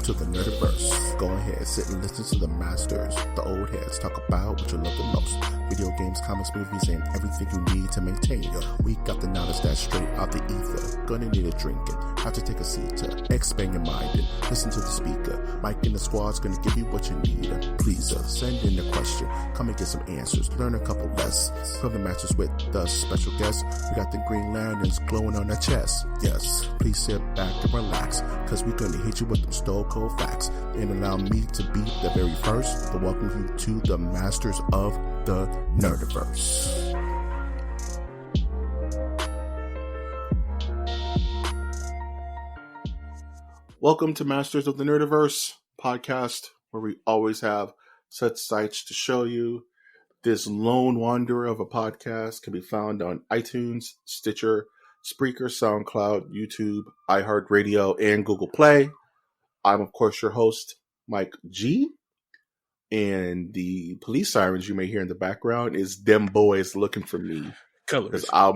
to the Nerdiverse. Go ahead, sit and listen to the masters, the old heads, talk about what you love the most. Video games, comics, movies, and everything you need to maintain. We got the knowledge that's straight out the ether. Gonna need a drink and have to take a seat to expand your mind and listen to the speaker. Mike and the squad's gonna give you what you need. Please send in a question, come and get some answers, learn a couple lessons from the masters with the special guests. We got the Green Lanterns glowing on their chest. Yes, please sit back and relax, cause we're gonna hit you with them stone cold facts. And allow me to be the very first to welcome you to the masters of the Nerdiverse. Welcome to Masters of the Nerdiverse podcast, where we always have such sights to show you. This lone wanderer of a podcast can be found on iTunes, Stitcher, Spreaker, SoundCloud, YouTube, iHeartRadio, and Google Play. I'm, of course, your host, Mike G. And the police sirens you may hear in the background is them boys looking for me. Colors. I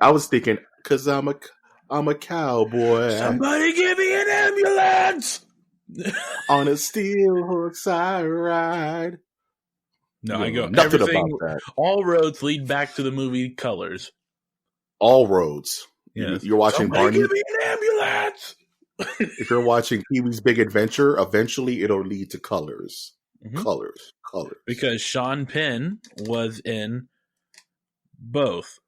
was thinking, because I'm a cowboy. Somebody give me an ambulance! On a steel horse I ride. No, I go, nothing about that. All roads lead back to the movie Colors. All roads. Yes. You're watching Somebody Barney. give me an ambulance! If you're watching Pee-wee's Big Adventure, eventually it'll lead to Colors. Mm-hmm. Colors. Because Sean Penn was in both.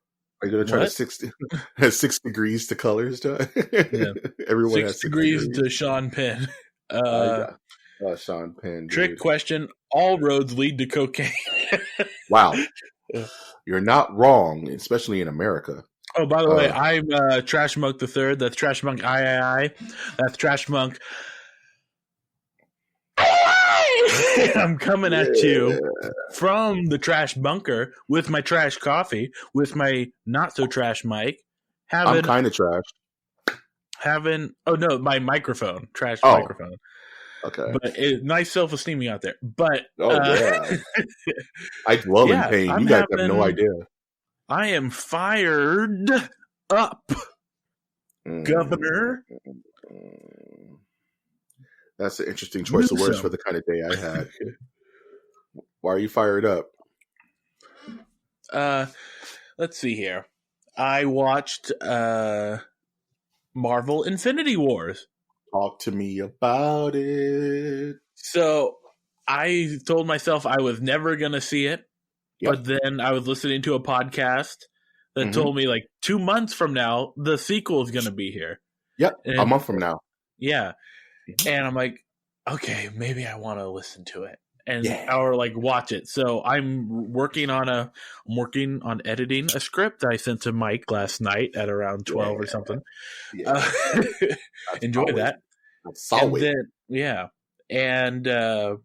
Are you going to try to has 6 degrees to Colors? Yeah. Everyone 6 has 6 degrees to Sean Penn. Sean Penn. Trick dude. question. All roads lead to cocaine. Wow. You're not wrong, especially in America. Oh, by the way, I'm Trash Monk the Third. That's Trash Monk III. That's Trash Monk. I'm coming at you from the trash bunker with my trash coffee, with my not so trash mic. I'm kind of trash. My microphone, microphone. Okay, but nice self-esteeming out there. But yeah, I dwell in pain. You guys have no idea. I am fired up, Governor. That's an interesting choice of words for the kind of day I had. Why are you fired up? Let's see here. I watched Marvel Infinity Wars. Talk to me about it. So I told myself I was never going to see it. Yep. But then I was listening to a podcast that told me 2 months from now, the sequel is going to be here. Yep, a month from now. Yeah. And I'm like, okay, maybe I want to listen to it or watch it. So I'm working on editing a script I sent to Mike last night at around 12 or something. Yeah. Enjoy that. Solid. And I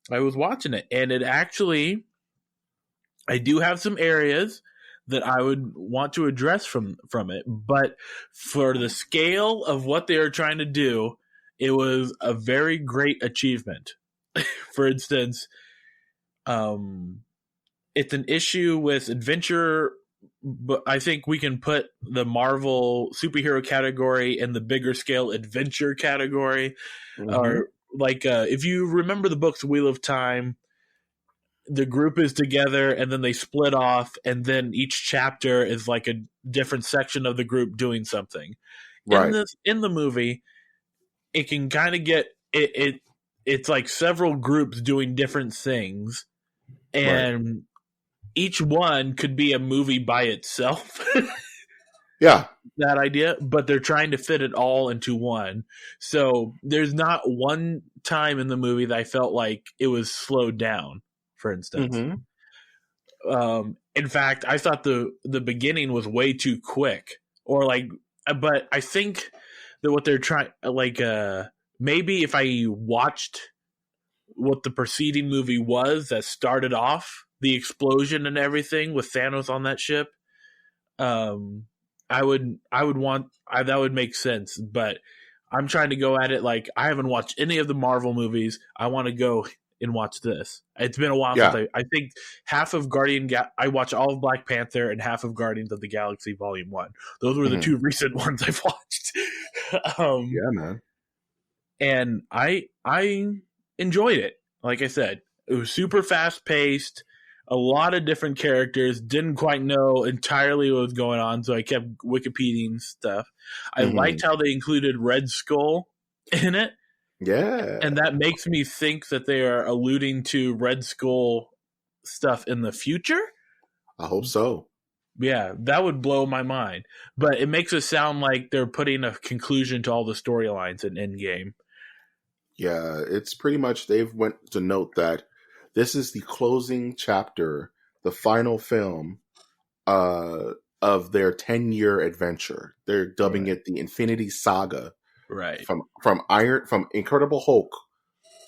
was watching it, and it actually, I do have some areas that I would want to address from it, but for the scale of what they are trying to do, it was a very great achievement. For instance, it's an issue with adventure, but I think we can put the Marvel superhero category in the bigger scale adventure category. Or if you remember the books Wheel of Time, the group is together and then they split off, and then each chapter is like a different section of the group doing something. Right. In the movie, it can kind of get it's like several groups doing different things, and each one could be a movie by itself. Yeah. That idea, but they're trying to fit it all into one. So there's not one time in the movie that I felt like it was slowed down, for instance. In fact, I thought the beginning was way too quick, but I think that what they're trying, maybe if I watched what the preceding movie was that started off the explosion and everything with Thanos on that ship, I would want that would make sense. But I'm trying to go at it like I haven't watched any of the Marvel movies. I want to go and watch this. It's been a while Yeah. since I think half of I watched all of Black Panther and half of Guardians of the Galaxy Volume 1. Those were the two recent ones I've watched. Yeah, man. And I enjoyed it. Like I said, it was super fast paced, a lot of different characters, didn't quite know entirely what was going on, so I kept Wikipediaing stuff. I liked how they included Red Skull in it. Yeah. And that makes me think that they are alluding to Red Skull stuff in the future. I hope so. Yeah, that would blow my mind. But it makes it sound like they're putting a conclusion to all the storylines in Endgame. Yeah, it's pretty much they've went to note that this is the closing chapter, the final film of their 10-year adventure. They're dubbing it the Infinity Saga. Right. From Incredible Hulk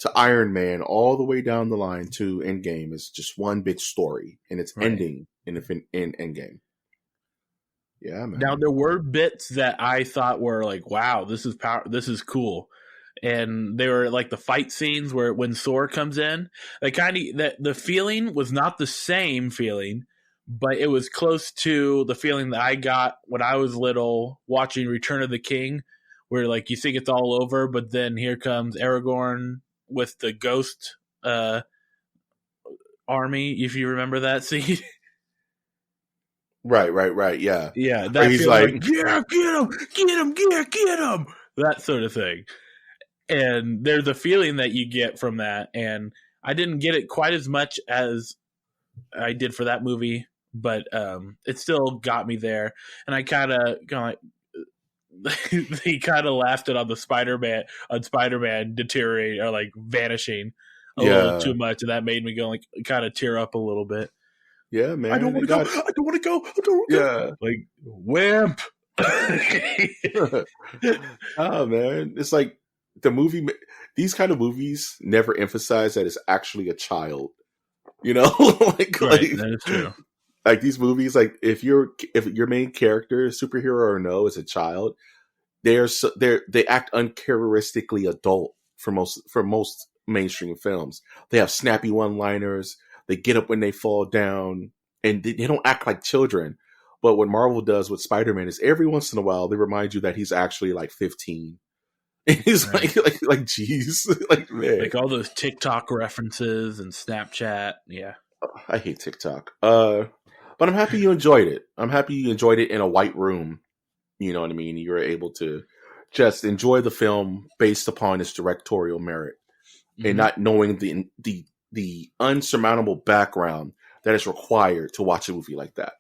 to Iron Man all the way down the line to Endgame is just one big story, and it's ending in Endgame. Yeah, man. Now there were bits that I thought were like, wow, this is cool. And they were like the fight scenes where when Thor comes in, the feeling was not the same feeling, but it was close to the feeling that I got when I was little watching Return of the King, where like you think it's all over, but then here comes Aragorn with the ghost army, if you remember that scene. Right, yeah. Yeah, that he's like, yeah, get him, that sort of thing. And there's a feeling that you get from that, and I didn't get it quite as much as I did for that movie, but it still got me there. And I kind of like he kind of laughed it on the Spider-Man deteriorating or like vanishing a little too much, and that made me go like kind of tear up a little bit. Yeah, man. I don't want to go. Yeah, like wimp. Oh man, it's like the movie. These kind of movies never emphasize that it's actually a child. You know, like that is true. Like these movies, like if your main character, superhero or no, is a child, they act uncharacteristically adult for most mainstream films. They have snappy one-liners. They get up when they fall down, and they don't act like children. But what Marvel does with Spider-Man is every once in a while they remind you that he's actually like 15. And he's like, geez, like man, like all those TikTok references and Snapchat. Yeah, I hate TikTok. But I'm happy you enjoyed it. I'm happy you enjoyed it in a white room. You know what I mean? You were able to just enjoy the film based upon its directorial merit, and not knowing the unsurmountable background that is required to watch a movie like that.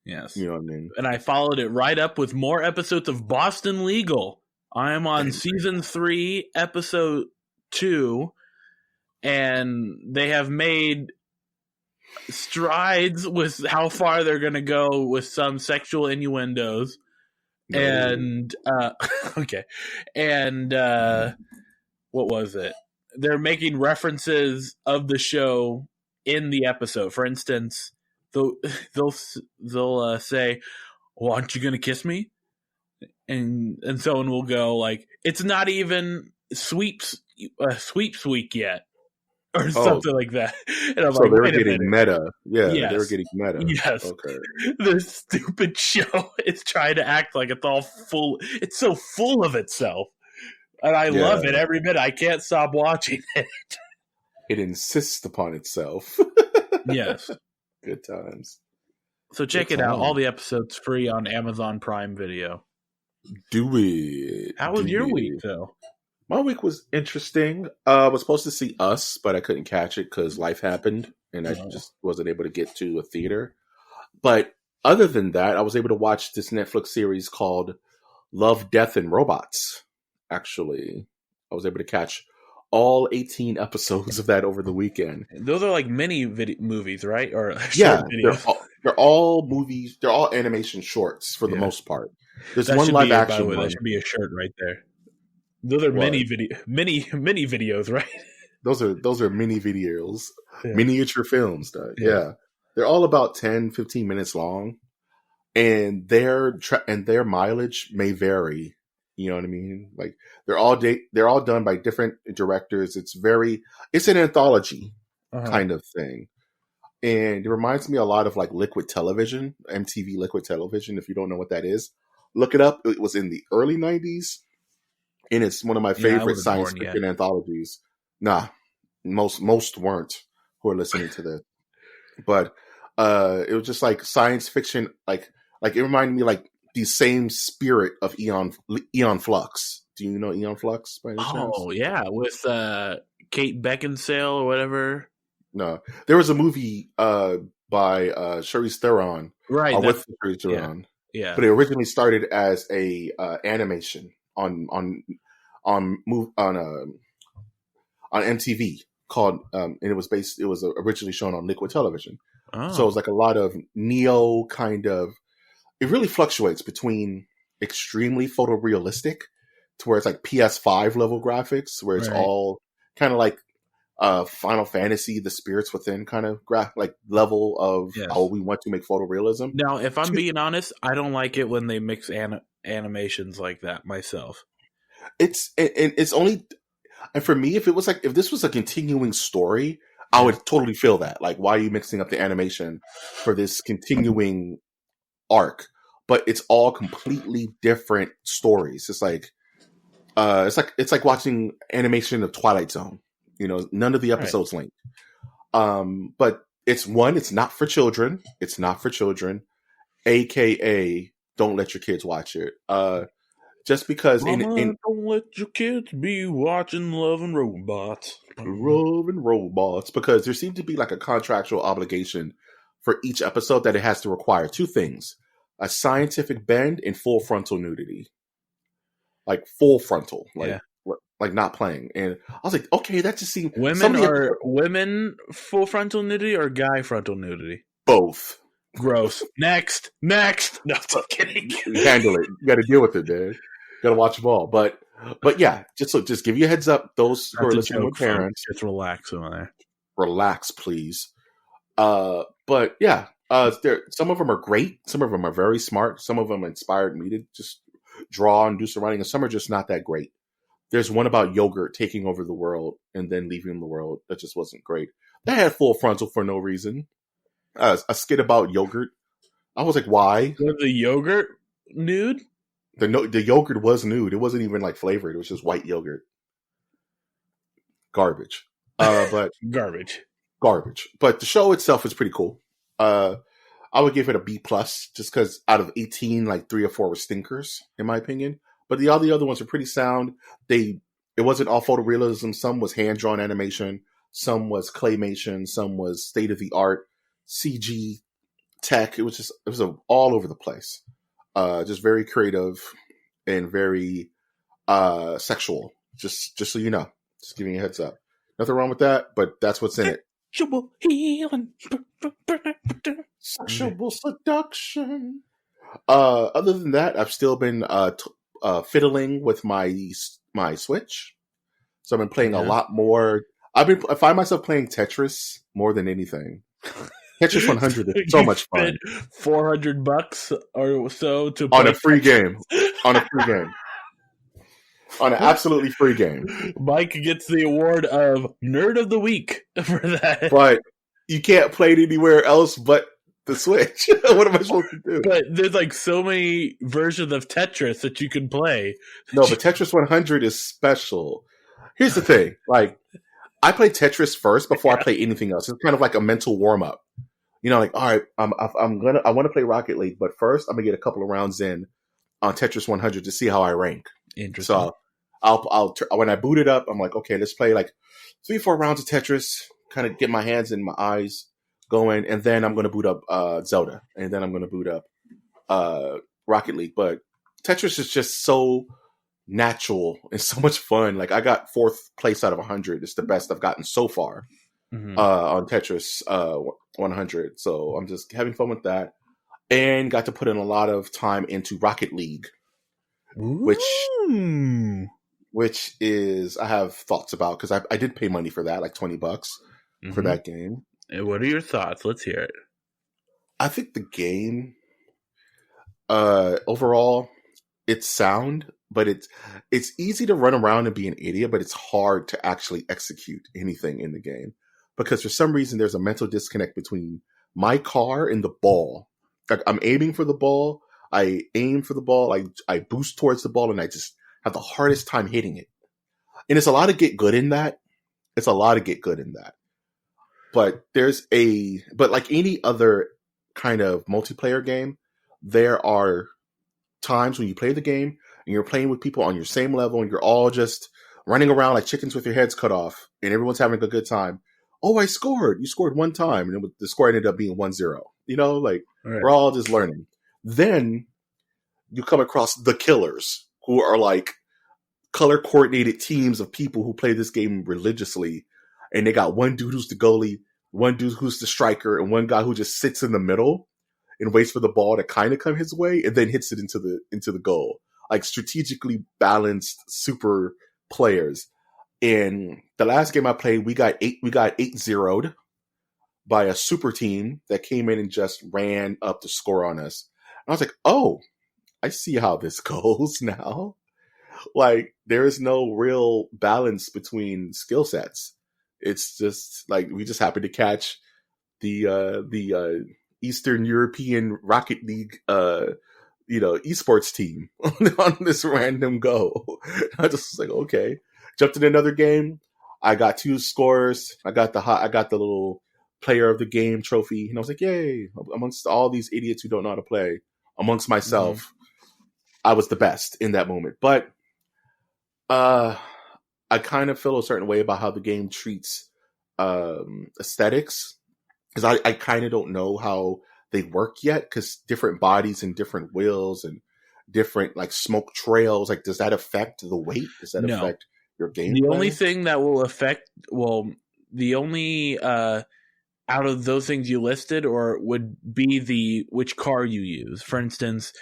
Yes. You know what I mean? And I followed it right up with more episodes of Boston Legal. I am on season 3, episode 2, and they have made strides with how far they're going to go with some sexual innuendos. No. And, okay. And, what was it? They're making references of the show in the episode. For instance, they'll say, "Well, aren't you gonna kiss me?" And someone will go like, "It's not even sweeps week yet," or something like that. And I'm so like, they were getting meta. Yeah, yes. they were getting meta. Yes. Okay. This stupid show is trying to act like it's all full. It's so full of itself. And I love it every minute. I can't stop watching it. It insists upon itself. Yes. Good times. So check it out. All the episodes free on Amazon Prime Video. Do it. How was your week, though? My week was interesting. I was supposed to see Us, but I couldn't catch it because life happened, and I just wasn't able to get to a theater. But other than that, I was able to watch this Netflix series called Love, Death, and Robots. Actually, I was able to catch all 18 episodes of that over the weekend. Those are like mini movies, right? Or short videos. They're all movies. They're all animation shorts for the most part. There's one live action one. That should be a shirt right there. Those are mini videos, right? Those are mini videos, miniature films. Yeah, they're all about 10, 15 minutes long, and their mileage may vary You know what I mean? Like they're all done by different directors. It's an anthology kind of thing. And it reminds me a lot of like Liquid Television, MTV Liquid Television. If you don't know what that is, look it up. It was in the early 90s, and it's one of my favorite science fiction anthologies. Nah, most weren't who are listening to this. But it was just like science fiction, like it reminded me like the same spirit of Eon Flux. Do you know Eon Flux by any chance? Oh yeah, with Kate Beckinsale or whatever. No, there was a movie by Charlize Theron, right? With Charlize Theron, yeah. But it originally started as a animation on MTV called, and it was originally shown on Liquid Television. Oh. So it was like a lot of neo kind of. It really fluctuates between extremely photorealistic to where it's like PS5 level graphics, where it's all kind of like Final Fantasy, the Spirits Within kind of level of how we want to make photorealism. Now, if I'm being honest, I don't like it when they mix animations like that myself. It's only, and for me, if this was a continuing story, I would totally feel that. Like, why are you mixing up the animation for this continuing arc? But it's all completely different stories. It's like watching animation of Twilight Zone. You know, none of the episodes link. But it's not for children. It's not for children. AKA, don't let your kids watch it. Just because don't let your kids be watching Love and Robots. Love and Robots, because there seemed to be like a contractual obligation for each episode that it has to require two things: a scientific bend and full frontal nudity. Like full frontal, like not playing. And I was like, okay, that just seemed women full frontal nudity or guy frontal nudity? Both. Gross. Next. No, I'm kidding. Handle it. You got to deal with it, dude. Got to watch them all. But yeah, just give you a heads up. Those who are listening with parents, just relax over there. Relax, please. But yeah, some of them are great. Some of them are very smart. Some of them inspired me to just draw and do some writing, and some are just not that great. There's one about yogurt taking over the world and then leaving the world that just wasn't great. That had full frontal for no reason. A skit about yogurt. I was like, why? Was the yogurt nude? The yogurt was nude. It wasn't even like flavored. It was just white yogurt. Garbage. But garbage. But the show itself is pretty cool. I would give it a B+, just because out of 18, like 3 or 4 were stinkers, in my opinion. But all the other ones are pretty sound. It wasn't all photorealism. Some was hand-drawn animation. Some was claymation. Some was state-of-the-art CG tech. It was all over the place. Just very creative and very sexual. Just so you know. Just giving you a heads up. Nothing wrong with that, but that's what's in it. Sexual healing. Sexual seduction. Other than that, I've still been fiddling with my Switch. So I've been playing a lot more. I find myself playing Tetris more than anything. Tetris 100 is so much fun. $400 or so to play on a free game. On an absolutely free game. Mike gets the award of Nerd of the Week for that. But you can't play it anywhere else but the Switch. What am I supposed to do? But there's like so many versions of Tetris that you can play. No, but Tetris 100 is special. Here's the thing. Like, I play Tetris first before I play anything else. It's kind of like a mental warm-up. You know, like, all right, I want to play Rocket League, but first I'm going to get a couple of rounds in on Tetris 100 to see how I rank. Interesting. So I'll when I boot it up, I'm like, okay, let's play like 3-4 rounds of Tetris, kind of get my hands and my eyes going, and then I'm going to boot up Zelda, and then I'm going to boot up Rocket League. But Tetris is just so natural and so much fun. Like, I got 4th place out of 100. It's the best I've gotten so far on Tetris 100. So I'm just having fun with that, and got to put in a lot of time into Rocket League, which is I have thoughts about, because I did pay money for that, like $20 for that game. And what are your thoughts? Let's hear it. I think the game, overall, it's sound, but it's easy to run around and be an idiot, but it's hard to actually execute anything in the game because for some reason there's a mental disconnect between my car and the ball. Like I'm aiming for the ball, I aim for the ball, I boost towards the ball, and I just have the hardest time hitting it. And it's a lot of get good in that. It's a lot of get good in that. But but like any other kind of multiplayer game, there are times when you play the game and you're playing with people on your same level and you're all just running around like chickens with your heads cut off and everyone's having a good time. Oh, I scored. You scored one time. And the score ended up being 1-0. You know, like right. We're all just learning. Then you come across the killers who are like color coordinated teams of people who play this game religiously. And they got one dude who's the goalie, one dude who's the striker, and one guy who just sits in the middle and waits for the ball to kind of come his way and then hits it into the goal. Like strategically balanced super players. In the last game I played, we got 8-0'd by a super team that came in and just ran up the score on us. And I was like, oh, I see how this goes now. Like there is no real balance between skill sets. It's just like we just happened to catch the Eastern European Rocket League, esports team on this random go. I just was like, okay. Jumped in another game. I got 2 scores. I got the little player of the game trophy, and I was like, yay! Amongst all these idiots who don't know how to play, amongst myself, I was the best in that moment. But I kind of feel a certain way about how the game treats aesthetics because I kind of don't know how they work yet because different bodies and different wheels and different like smoke trails, like does that affect the weight? Does that affect your gameplay? The only thing that will affect, the only out of those things you listed or would be which car you use. For instance,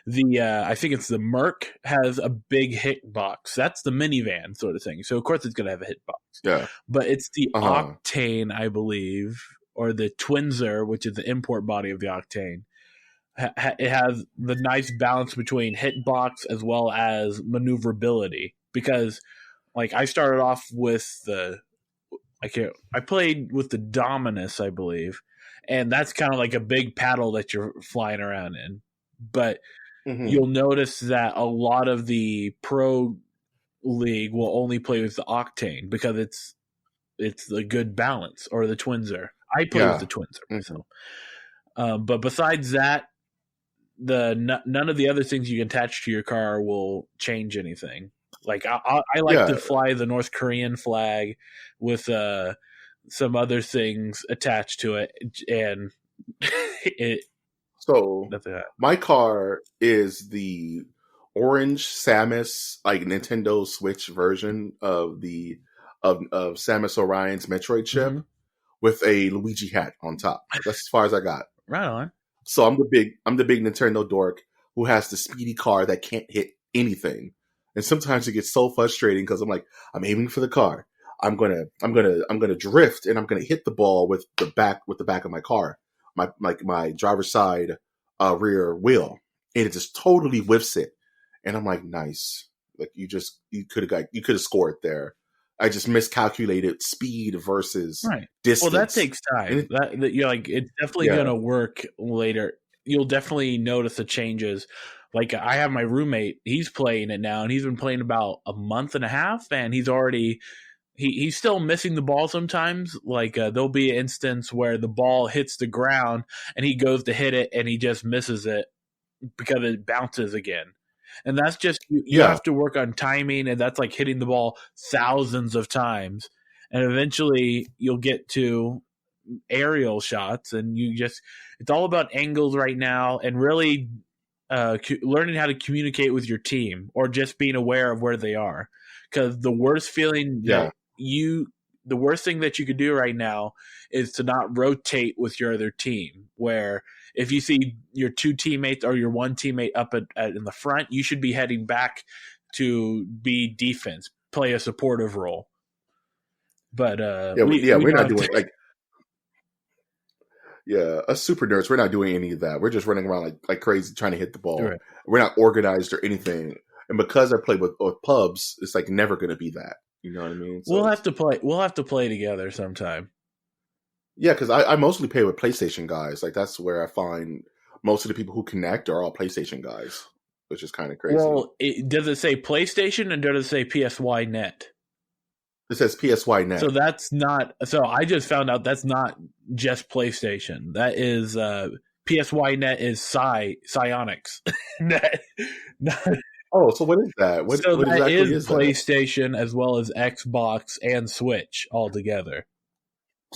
I think it's the Merc has a big hitbox. That's the minivan sort of thing. So of course it's going to have a hitbox. Yeah. But it's the Octane, I believe, or the Twinzer, which is the import body of the Octane. It has the nice balance between hitbox as well as maneuverability because like I started off with I played with the Dominus, I believe, and that's kind of like a big paddle that you're flying around in. But you'll notice that a lot of the pro league will only play with the Octane because it's the good balance, or the Twinzer. I play with the Twinzer. So, but besides that, none of the other things you can attach to your car will change anything. Like I like to fly the North Korean flag with some other things attached to it, and So my car is the orange Samus, like Nintendo Switch version of Samus Orion's Metroid chip with a Luigi hat on top. That's as far as I got. Right on. So I'm the big Nintendo dork who has the speedy car that can't hit anything. And sometimes it gets so frustrating because I'm like, I'm aiming for the car. I'm gonna drift and I'm gonna hit the ball with the back of my car, my driver's side rear wheel, and it just totally whiffs it. And I'm like, nice. Like you could have scored there. I just miscalculated speed versus distance. Well, that takes time. That you're like, it's definitely gonna work later. You'll definitely notice the changes. Like I have my roommate, he's playing it now, and he's been playing about a month and a half, and he's already he's still missing the ball sometimes. Like there'll be an instance where the ball hits the ground, and he goes to hit it, and he just misses it because it bounces again. And that's just you have to work on timing, and that's like hitting the ball thousands of times, and eventually you'll get to aerial shots, and it's all about angles right now, and really learning how to communicate with your team, or just being aware of where they are. Because the worst feeling the worst thing that you could do right now is to not rotate with your other team. Where if you see your 2 teammates or your 1 teammate up in the front, you should be heading back to be defense, play a supportive role. But we're not doing like. Yeah, us super nerds, we're not doing any of that. We're just running around like crazy trying to hit the ball. Right. We're not organized or anything. and because I play with pubs, it's like never going to be that. You know what I mean? So we'll have to play. We'll have to play together sometime. Yeah, because I mostly play with PlayStation guys. Like that's where I find most of the people who connect are all PlayStation guys, which is kind of crazy. Well, does it say PlayStation and does it say PSY Net? It says PSY Net. So that's not. So I just found out that's not just PlayStation. That is PSY Net is Psyonix Net. Oh, so what is that? What that exactly is PlayStation that? as well as Xbox and Switch all together.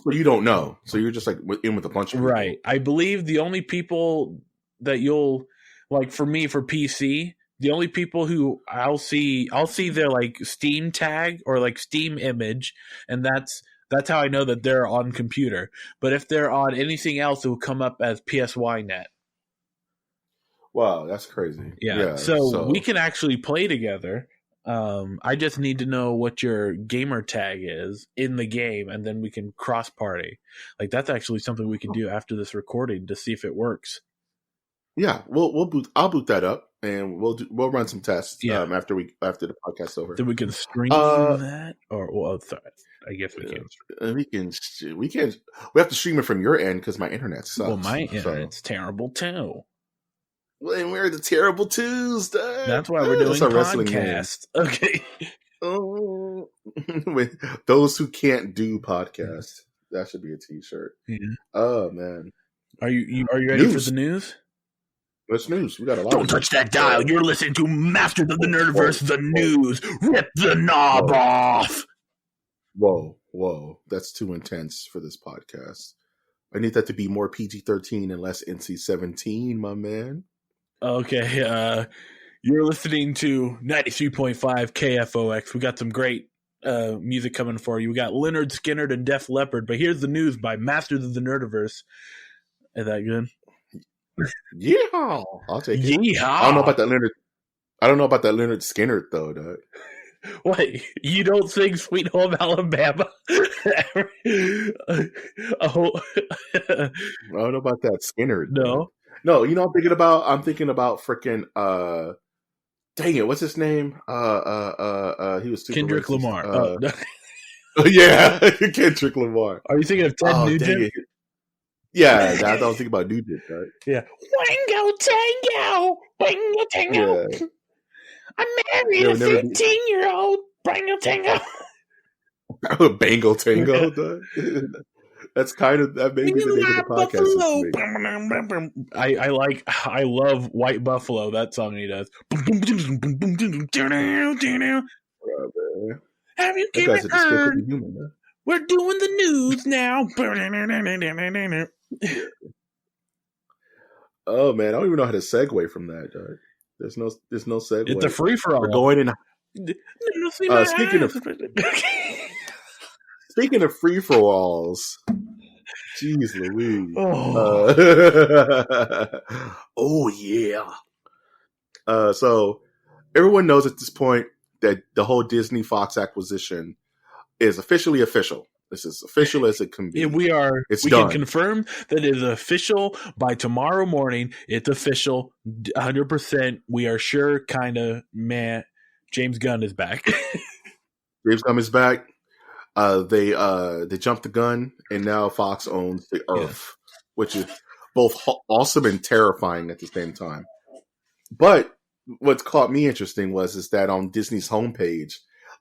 So you don't know. So you're just like in with a bunch of people. Right. I believe the only people that you'll like for me for PC, the only people who I'll see their like Steam tag or like Steam image, and that's how I know that they're on computer. But if they're on anything else, it will come up as PSY Net. Wow, that's crazy. Yeah. So we can actually play together. I just need to know what your gamer tag is in the game, and then we can cross party. Like that's actually something we can do after this recording to see if it works. Yeah, I'll boot that up, and we'll run some tests. After the podcast's over. Then we can stream that, or sorry, I guess we can. We have to stream it from your end because my internet sucks. Well, my internet's terrible too. Well, we're the terrible Tuesday. That's why we're doing podcasts. Okay. Oh, with those who can't do podcasts, that should be a T-shirt. Yeah. Oh man, are you ready for the news? What's news? We got a lot. Don't touch that dial. You're listening to Masters of the Nerdiverse, the news. Rip the knob off. Whoa, that's too intense for this podcast. I need that to be more PG-13 and less NC-17, my man. Okay, you're listening to 93.5 KFOX. We got some great music coming for you. We got Leonard Skinner and Def Leppard, but here's the news by Masters of the Nerdiverse. Is that good? Yeehaw! I'll take it. Yeehaw! I don't know about that Leonard Skinner though, dog. What? You don't sing Sweet Home Alabama? I don't know about that Skinner. No. No, you know I'm thinking about freaking dang it, what's his name? He was super Kendrick racist. Lamar. Yeah, Kendrick Lamar. Are you thinking of Ted Nugent? Yeah, I don't think about Nugent, right? Yeah. Wango tango. Yeah. I'm married a 15-year-old. Bango tango. Bango tango. That's kind of that may be the name of the podcast. I love White Buffalo. That song he does. Have you given heard? We're doing the news now. Oh man, I don't even know how to segue from that. There's no segue. It's a free for all. We're going in. Speaking of free for alls, jeez Louise. Oh yeah. So everyone knows at this point that the whole Disney Fox acquisition is officially official. This is official as it can be. We done. Can confirm that it is official by tomorrow morning. It's official, 100%. We are sure, kind of. Man, James Gunn is back. James Gunn is back. They jumped the gun, and now Fox owns the Earth, which is both awesome and terrifying at the same time. But what caught me interesting is that on Disney's homepage,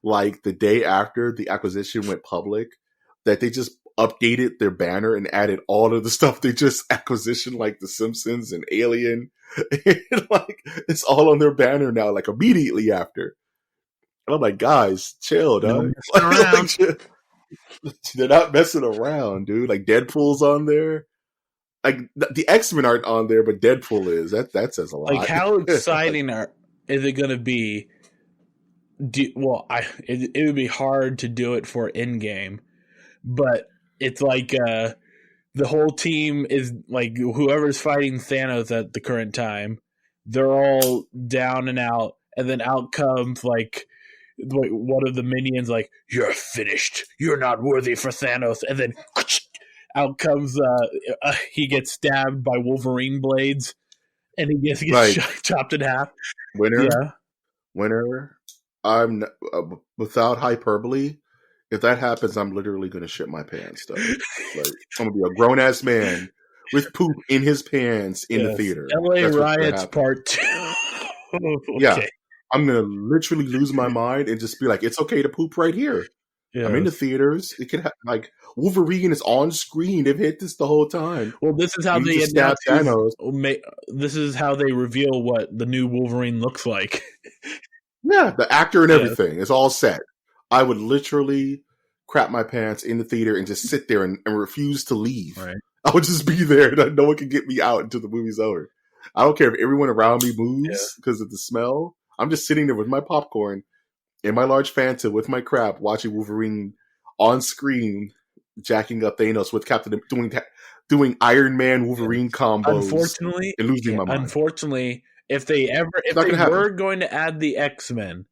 like the day after the acquisition went public, that they just updated their banner and added all of the stuff they just acquisitioned, like The Simpsons and Alien. And like it's all on their banner now, like immediately after. And I'm like, guys, chill, dog. They're not messing around, dude. Like Deadpool's on there. Like the X-Men aren't on there, but Deadpool is. That says a lot. Like how exciting is it going to be? It would be hard to do it for in-game, but it's like the whole team is like whoever's fighting Thanos at the current time, they're all down and out, and then out comes like one of the minions like, "You're finished. You're not worthy for Thanos," and then out comes he gets stabbed by Wolverine blades, and he gets chopped in half. Winner. Yeah. winter, I'm without hyperbole. If that happens, I'm literally going to shit my pants, though. Like, I'm going to be a grown ass man with poop in his pants in the theater. LA That's what's going to Riots happen. Part 2. Yeah. I'm going to literally lose my mind and just be like, it's okay to poop right here. I'm in the theaters. It could like Wolverine is on screen. They've hit this the whole time. Well, this is how they announce Thanos. This is how they reveal what the new Wolverine looks like. Yeah, the actor and everything is all set. I would literally crap my pants in the theater and just sit there and refuse to leave. Right. I would just be there. No one can get me out until the movie's over. I don't care if everyone around me moves because of the smell. I'm just sitting there with my popcorn and my large Fanta with my crap, watching Wolverine on screen, jacking up Thanos with Captain doing Iron Man Wolverine combos. Unfortunately, and losing my mind. Unfortunately, if they were going to add the X-Men,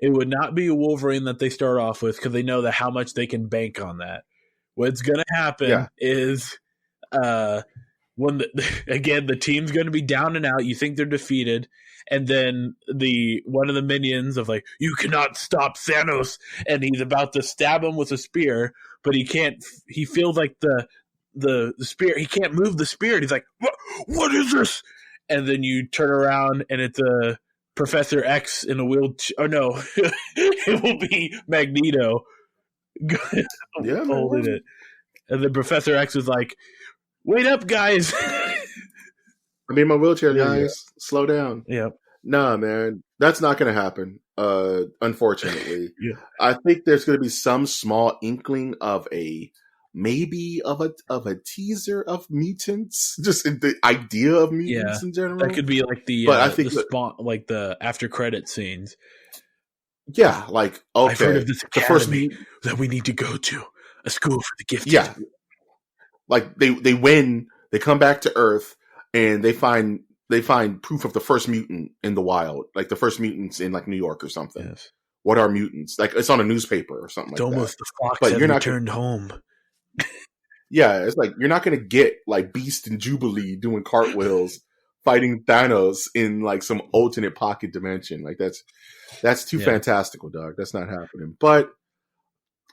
it would not be a Wolverine that they start off with because they know that how much they can bank on that. What's going to happen is when the team's going to be down and out, you think they're defeated, and then one of the minions of like, you cannot stop Thanos, and he's about to stab him with a spear, but he can't. He feels like the spear. He can't move the spear. He's like, what is this? And then you turn around and it's a Professor X in a wheelchair. Oh no, it will be Magneto holding it. And then Professor X is like, wait up, guys. I'm in my wheelchair, guys. Slow down. Yeah. Nah, man. That's not going to happen, unfortunately. I think there's going to be some small inkling of a teaser of mutants, just the idea of mutants in general. That could be like I think like the after credit scenes. Yeah, like, okay. I've heard of this academy that we need to go to, a school for the gifted. Yeah. Like they win, they come back to Earth, and they find proof of the first mutant in the wild, like the first mutants in like New York or something. Yes. What are mutants? Like it's on a newspaper or something It's like that. Almost the fox had returned home. Yeah, it's like you're not going to get like Beast and Jubilee doing cartwheels fighting Thanos in like some alternate pocket dimension. Like that's too fantastical, dog. That's not happening. But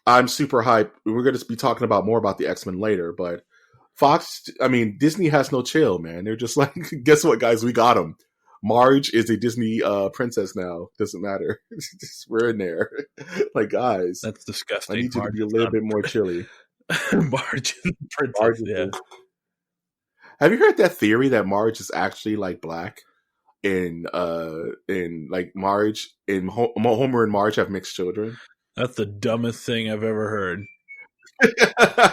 I'm super hyped. We're going to be talking more about the X-Men later, but Disney has no chill, man. They're just like, guess what, guys? We got them. Marge is a Disney princess now. Doesn't matter. We're in there. Like, guys. That's disgusting. I need you to be a little bit more chilly. Marge is the princess, Have you heard that theory that Marge is actually like black? And like Marge and Homer and Marge have mixed children? That's the dumbest thing I've ever heard.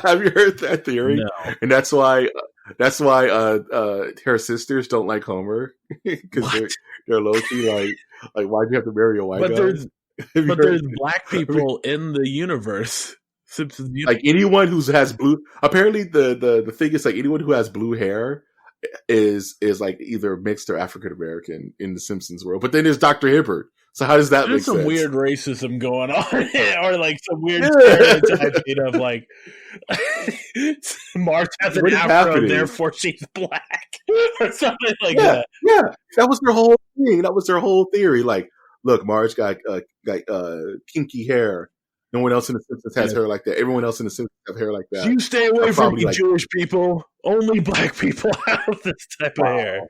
Have you heard that theory? No. And that's why her sisters don't like Homer because they're low-key like why'd you have to marry a white guy? There's black people in the universe. Like anyone who has blue. Apparently, the thing is like anyone who has blue hair is like either mixed or African American in the Simpsons world. But then there's Dr. Hibbert. So how does that make sense? There's some weird racism going on, or like some weird stereotyping of like Marge has an afro, therefore she's black, or something like that. Yeah, that was their whole thing. That was their whole theory. Like, look, Marge got kinky hair. No one else in the Simpsons has hair like that. Everyone else in the Simpsons have hair like that. You stay away from me, Jewish people. Only black people have this type of hair.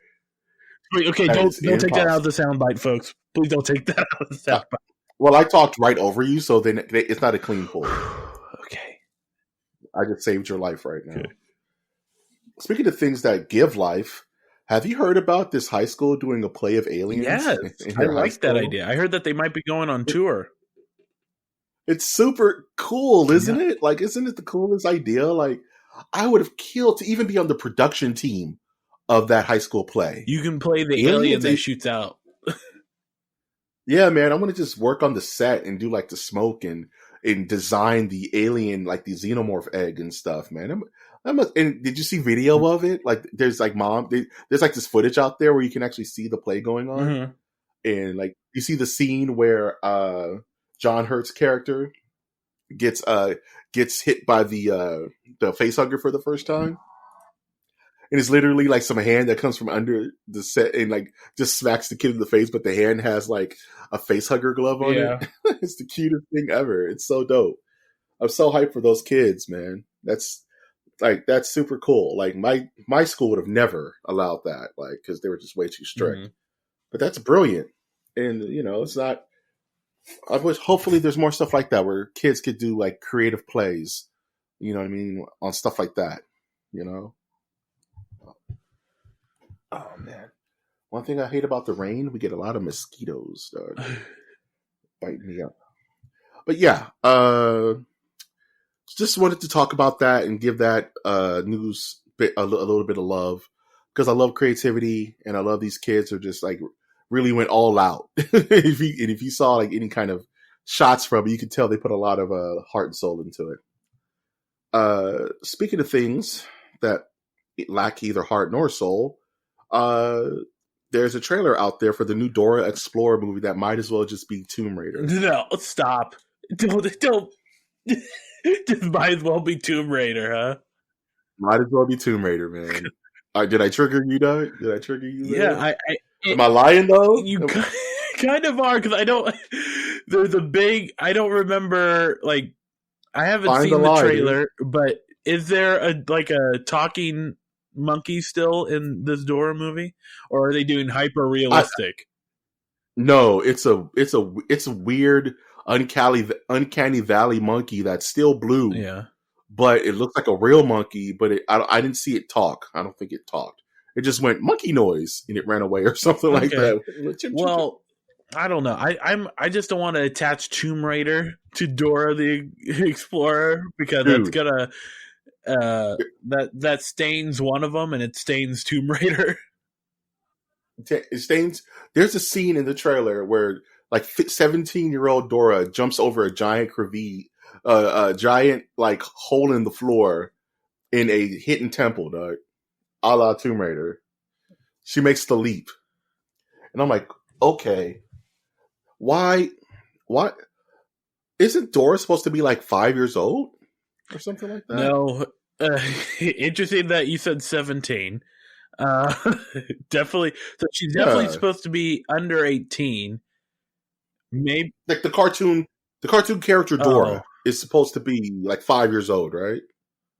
Wait, okay, don't take that out of the soundbite, folks. Please don't take that out of the soundbite. Well, I talked right over you, so then it's not a clean pull. Okay. I just saved your life right now. Okay. Speaking of things that give life, have you heard about this high school doing a play of aliens? Yes, I like that idea. I heard that they might be going on tour. It's super cool, isn't it? Like, isn't it the coolest idea? Like, I would have killed to even be on the production team of that high school play. You can play the alien that shoots out. Yeah, man. I'm going to just work on the set and do like the smoke and design the alien, like the xenomorph egg and stuff, man. And did you see video of it? Like, there's like there's like this footage out there where you can actually see the play going on. Mm-hmm. And like, you see the scene where, John Hurt's character gets hit by the facehugger for the first time. And it's literally like some hand that comes from under the set and like just smacks the kid in the face, but the hand has like a face hugger glove on it. It's the cutest thing ever. It's so dope. I'm so hyped for those kids, man. That's super cool. Like my school would have never allowed that, like, because they were just way too strict. Mm-hmm. But that's brilliant. And it's not. I wish hopefully there's more stuff like that where kids could do like creative plays. You know what I mean, on stuff like that. Oh man, one thing I hate about the rain, we get a lot of mosquitoes biting me up. But yeah, just wanted to talk about that and give that news bit a little bit of love, because I love creativity and I love these kids who just like really went all out. If you saw like any kind of shots from it, you could tell they put a lot of heart and soul into it. Speaking of things that lack either heart nor soul, there's a trailer out there for the new Dora Explorer movie that might as well just be Tomb Raider. No, stop. Don't. Just might as well be Tomb Raider, huh? Might as well be Tomb Raider, man. Did I trigger you, though? Did I trigger you? Yeah, am I lying though? You kind of are, because I don't. There's a big. I don't remember. Like, I haven't seen the trailer, but is there a talking monkey still in this Dora movie, or are they doing hyper realistic? No, it's a weird uncanny valley monkey that's still blue. Yeah, but it looks like a real monkey. But I didn't see it talk. I don't think it talked. It just went monkey noise and it ran away or something like that. Well, I don't know. I just don't want to attach Tomb Raider to Dora the Explorer, because that's gonna that stains one of them, and it stains Tomb Raider. It stains. There's a scene in the trailer where like 17-year-old Dora jumps over a giant crevice, a giant like hole in the floor in a hidden temple, dog, a la Tomb Raider. She makes the leap, and I'm like, okay, why? Isn't Dora supposed to be like 5 years old or something like that? No. Interesting that you said 17. Definitely. So she's definitely supposed to be under 18. Maybe like the cartoon character Dora is supposed to be like 5 years old, right?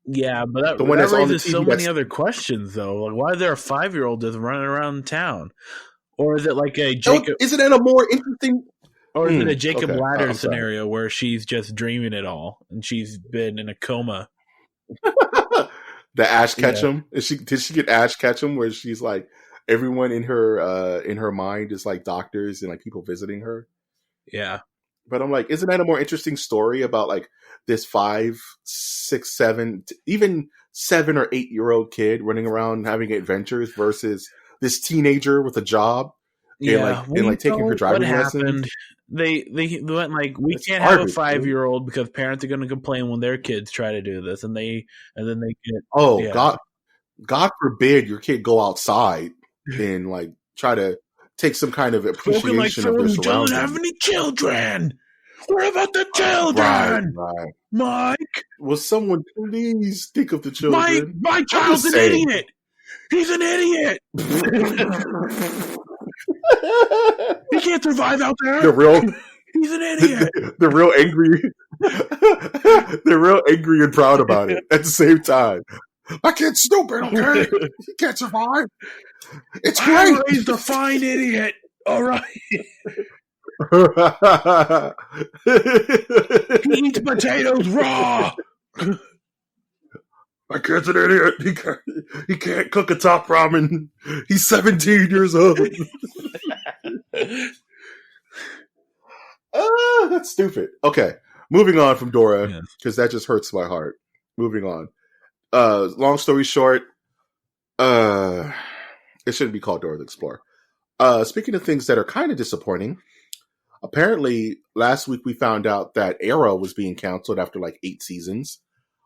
Yeah, but that raises so many other questions, though. Like, why is there a 5-year-old just running around town? Or is it like a Jacob? Isn't it a more interesting? Or is it a Jacob Ladder scenario where she's just dreaming it all and she's been in a coma? The Ash Ketchum. Yeah. Did she get Ash Ketchum, where she's like everyone in her mind is like doctors and like people visiting her? Yeah. But I'm like, isn't that a more interesting story about like this 5, 6, 7, even 7 or 8-year-old kid running around having adventures versus this teenager with a job? Yeah, and like taking her driving lessons. They went like, we can't have a 5-year-old because parents are going to complain when their kids try to do this, and then they get God forbid your kid go outside and like try to take some kind of appreciation like of their surroundings. Don't have any children. What about the children? Right. Mike, will someone please think of the children? My child's an idiot. He's an idiot. He can't survive out there. He's an idiot. They're real angry. They're real angry and proud about it at the same time. My kid's stupid, okay? He can't survive. It's great. I raised a fine idiot. All right. He eats potatoes raw. My kid's an idiot. He can't cook a top ramen. He's 17 years old. That's stupid. Okay, moving on from Dora, because that just hurts my heart. Moving on. Long story short, it shouldn't be called Dora the Explorer. Speaking of things that are kind of disappointing, apparently last week we found out that Arrow was being canceled after like 8 seasons.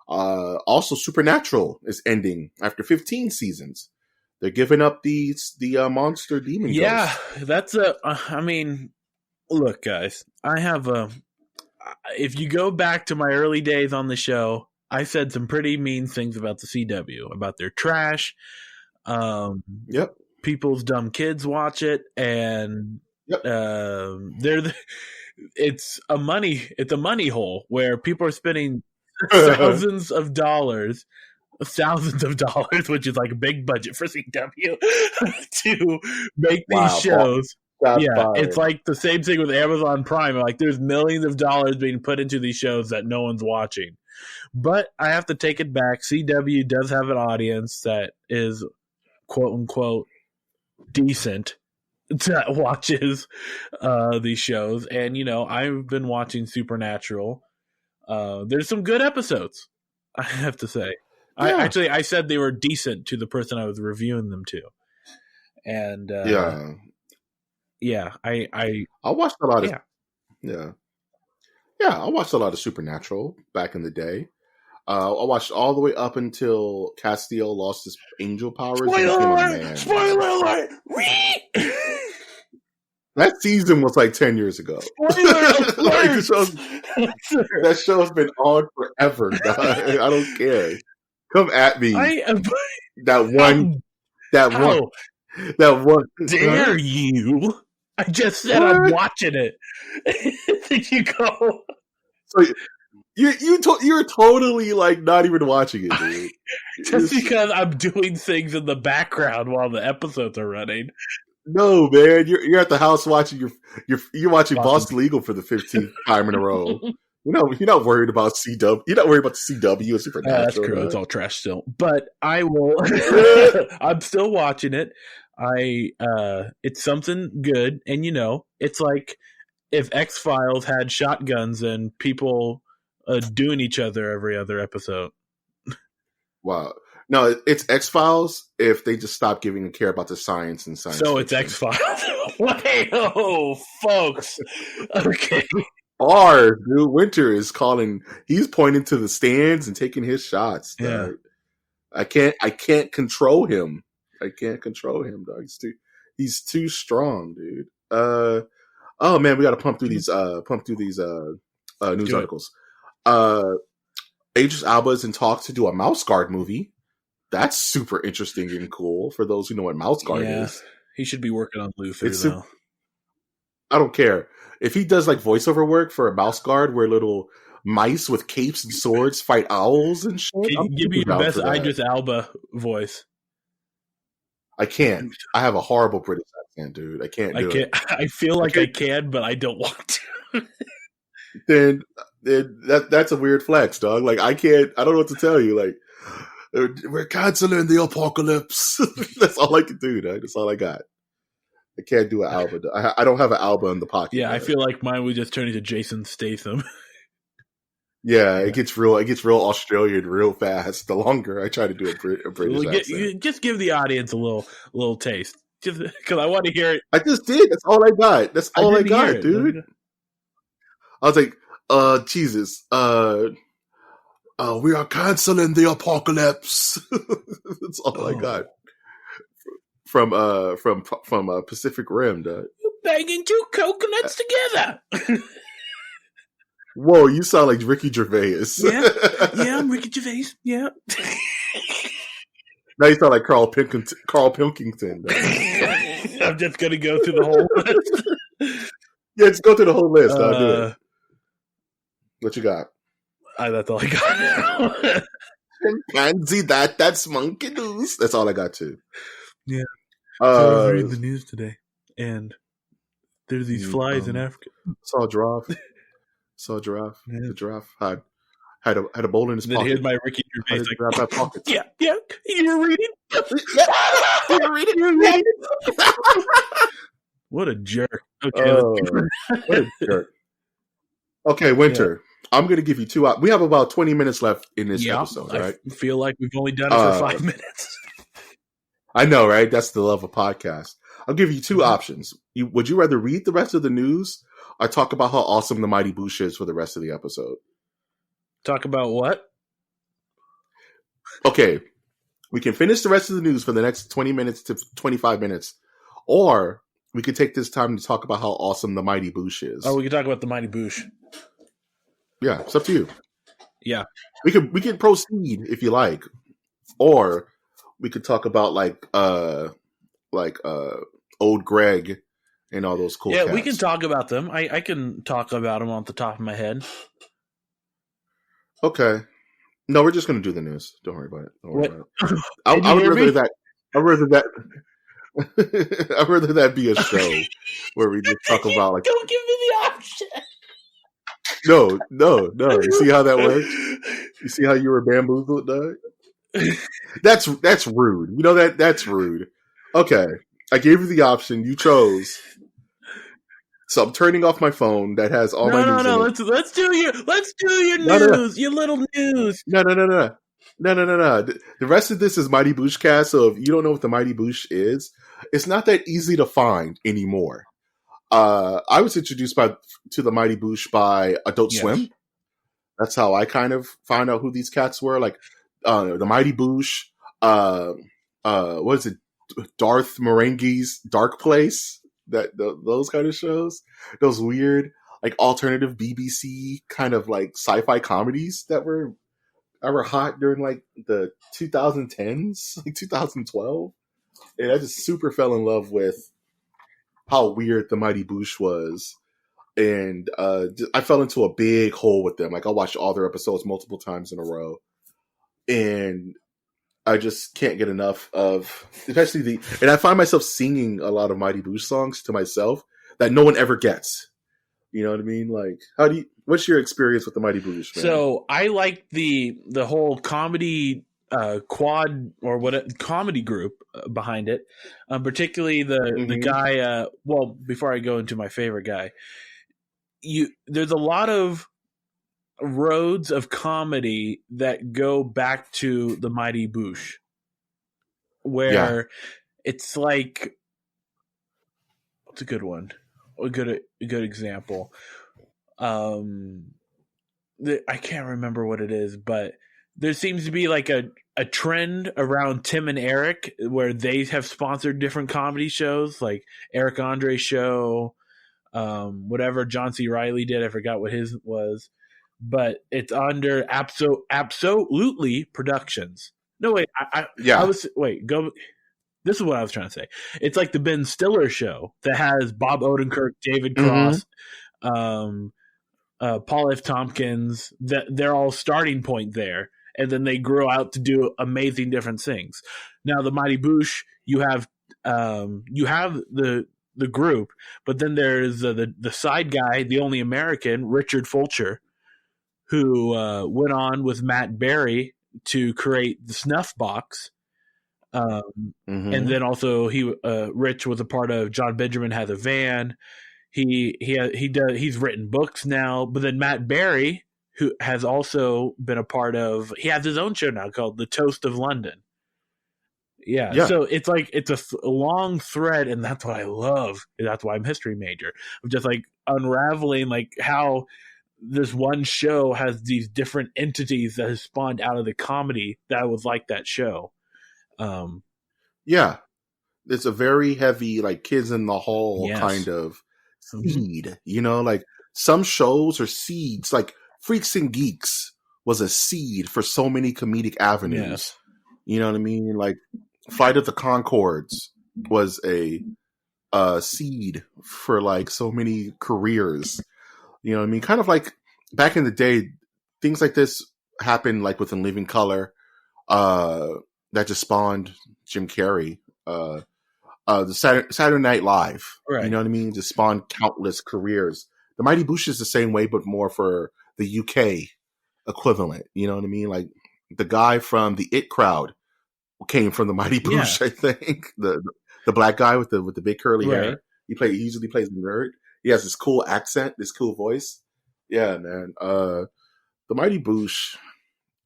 Also, Supernatural is ending after 15 seasons. They're giving up the monster demon. Yeah, that's I mean, look, guys, I have if you go back to my early days on the show, I said some pretty mean things about the CW, about their trash, Yep. People's dumb kids watch it, and Yep. it's a money hole where people are spending thousands of dollars, which is like a big budget for CW, to make these shows. It's like the same thing with Amazon Prime. Like, there's millions of dollars being put into these shows that no one's watching. But I have to take it back. CW does have an audience that is, quote unquote, decent, that watches these shows. And, you know, I've been watching Supernatural. There's some good episodes, I have to say. Yeah. I said they were decent to the person I was reviewing them to. And I watched a lot of I watched a lot of Supernatural back in the day. I watched all the way up until Castiel lost his angel powers and became a man. Spoiler alert! That season was like 10 years ago. That show's been on forever. I don't care. Come at me. That one. Dare you? I just said I'm watching it. Did you go? So you're totally like not even watching it, dude. Just because I'm doing things in the background while the episodes are running. No, man, you're at the house watching you're watching Boston Legal for the 15th time in a row. You're not worried about CW. You're not worried about the CW or Supernatural. That's true. It's all trash still. But I will. I'm still watching it. It's something good, and you know, it's like if X-Files had shotguns and people doing each other every other episode. Wow. No, it's X-Files if they just stop giving a care about the science and science. So it's X-Files. Wait, folks. Okay. Dude, Winter is calling. He's pointing to the stands and taking his shots. Yeah. I can't control him. I can't control him, dog. He's too strong, dude. Oh man, we got to pump through these news articles. Idris Elba is in talks to do a Mouse Guard movie. That's super interesting and cool for those who know what Mouse Guard is. He should be working on Luther, though. I don't care. If he does like voiceover work for a Mouse Guard where little mice with capes and swords fight owls and shit. Give me your best Idris Elba voice. I can't. I have a horrible British accent, dude. I can't do it. I feel like I can, but I don't want to. Then that's a weird flex, dog. Like I can't. I don't know what to tell you. Like we're canceling the apocalypse. That's all I can do, dog. That's all I got. I can't do an Alba. I don't have an Alba in the pocket. Yeah, I feel like mine would just turn into Jason Statham. Yeah, it gets real Australian real fast. The longer I try to do a British accent. Just give the audience a little taste, just because I want to hear it. I just did. That's all I got. That's all I got, dude. I was like, Jesus, we are canceling the apocalypse. That's all I got from Pacific Rim. Dude. You banging two coconuts together. Whoa, you sound like Ricky Gervais. Yeah, I'm Ricky Gervais. Yeah. Now you sound like Carl Pilkington. I'm just gonna go through the whole list. Yeah, just go through the whole list. I'll do it. What you got? That's all I got. Chimpanzee, that's monkey news. That's all I got too. Yeah. So I was reading the news today, and there's these flies in Africa. Saw a giraffe. Yeah. The giraffe had a bowl in his pocket. Here's my Ricky Gervais. Yeah. You were reading. You were reading. What a jerk. Okay. What a jerk. Okay, Winter. Yeah. I'm going to give you two. We have about 20 minutes left in this episode, right? I feel like we've only done it for 5 minutes. I know, right? That's the love of podcast. I'll give you two options. Would you rather read the rest of the news or talk about how awesome the Mighty Boosh is for the rest of the episode? Talk about what? Okay. We can finish the rest of the news for the next 20 minutes to 25 minutes. Or we could take this time to talk about how awesome the Mighty Boosh is. Oh, we can talk about the Mighty Boosh. Yeah, it's up to you. Yeah. We can proceed if you like. Or we could talk about like old Greg and all those cool Yeah, cats. we can talk about them. I can talk about them off the top of my head. Okay. No, we're just going to do the news. Don't worry about it. Don't worry about it. I Can you would hear rather me? that. I'd rather that. I'd rather that be a show where we just talk about like. Don't give me the option. No. You see how that worked? You see how you were bamboozled, Doug? That's rude. You know that's rude. Okay, I gave you the option. You chose. So I'm turning off my phone that has all my news. No. Let's do your news. Your little news. No. The rest of this is Mighty Boosh cast. So if you don't know what the Mighty Boosh is, it's not that easy to find anymore. I was introduced to the Mighty Boosh by Adult Swim. That's how I kind of found out who these cats were. Like the Mighty Boosh. What is it? Darth Marenghi's Dark Place. Those kind of shows. Those weird like alternative BBC kind of like sci-fi comedies that were hot during like the 2010s, like 2012. And I just super fell in love with how weird the Mighty Boosh was. And I fell into a big hole with them. Like I watched all their episodes multiple times in a row. And I just can't get enough of, especially and I find myself singing a lot of Mighty Boosh songs to myself that no one ever gets. You know what I mean? Like, what's your experience with the Mighty Boosh, man? So I like the whole comedy quad or comedy group behind it, particularly the guy. Well, before I go into my favorite guy, there's a lot of roads of comedy that go back to the Mighty Boosh, where it's like, what's a good one? A good example. I can't remember what it is, but there seems to be like a trend around Tim and Eric where they have sponsored different comedy shows, like Eric Andre's show, whatever John C. Reilly did. I forgot what his was, but it's under Absolutely Productions. No, wait, go. This is what I was trying to say. It's like the Ben Stiller show that has Bob Odenkirk, David Cross, Paul F. Tompkins. That they're all starting point there, and then they grow out to do amazing different things. Now, the Mighty Boosh, you have the group, but then there's the side guy, the only American, Richard Fulcher, who went on with Matt Berry to create the Snuff Box. And then also Rich was a part of John Benjamin Has a Van. He's written books now, but then Matt Berry, who has also been a part of, he has his own show now called The Toast of London. Yeah. So it's like it's a long thread, and that's what I love. That's why I'm a history major. I'm just like unraveling like how this one show has these different entities that have spawned out of the comedy that was like that show. It's a very heavy like Kids in the Hall kind of seed. You know, like some shows are seeds. Like Freaks and Geeks was a seed for so many comedic avenues. You know what I mean? Like Flight of the Conchords was a seed for like so many careers. You know what I mean? Kind of like back in the day, things like this happened like with In Living Color. That just spawned Jim Carrey. The Saturday Night Live. Right. You know what I mean? Just spawned countless careers. The Mighty Boosh is the same way, but more for the UK equivalent. You know what I mean? Like the guy from the It Crowd came from the Mighty Boosh, I think. The black guy with the big curly hair. He usually plays the nerd. He has this cool accent, this cool voice. Yeah, man. The Mighty Boosh,